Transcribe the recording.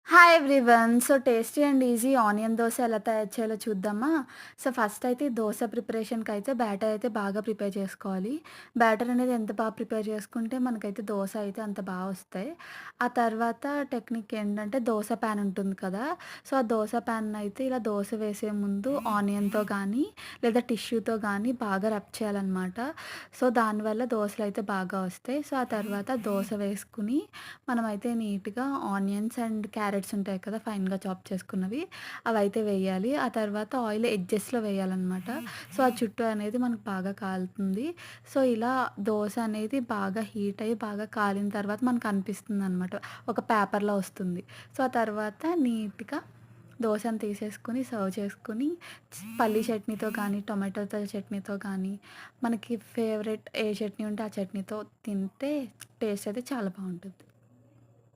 Hi everyone. So, tasty and easy onion dosa ఎలా తయారు చేయాలో చూద్దామా? సో, ఫస్ట్ అయితే ఈ దోస ప్రిపరేషన్‌కైతే బ్యాటర్ అయితే బాగా ప్రిపేర్ చేసుకోవాలి. బ్యాటర్ అనేది ఎంత బాగా ప్రిపేర్ చేసుకుంటే మనకైతే దోస అయితే అంత బా వస్తాయి. ఆ తర్వాత టెక్నిక్ ఏంటంటే దోస ప్యాన్ ఉంటుంది కదా! సో, ఆ దోస ప్యాన్‌నయితే ఇలా దోస వేసే ముందు ఆనియన్‌తో గానీ, లేదా టిష్యూతో గానీ బాగా రబ్ చేయాలనమాట. సో, దానివల్ల దోసలయితే బాగా వస్తాయి. సో, ఆ తర్వాత దోస వేసుకొని మనమైతే నీట్‌గా ఆనియన్స్ అండ్ క్యారెట్స్ ఉంటాయి కదా! ఫైన్‌గా చాప్ చేసుకున్నవి. అవైతే వేయాలి. ఆ తర్వాత ఆయిల్ ఎడ్జెస్‌లో వేయాలనమాట. సో, ఆ చుట్టూ అనేది మనకు బాగా కాలుతుంది. సో, ఇలా దోస అనేది బాగా హీట్ అయ్యి, బాగా కాలిన తర్వాత మనకనిపిస్తుందనమాట. ఒక పేపర్‌లా వస్తుంది. సో, ఆ తర్వాత నీట్‌గా దోసని తీసేసుకొని సర్వ్ చేసుకొని పల్లీ చట్నీతో కానీ, టొమాటోతో చట్నీతో కానీ, మనకి ఫేవరెట్ ఏ చట్నీ ఉంటే ఆ చట్నీతో తింటే టేస్ట్ అయితే చాలా బావుంటుంది.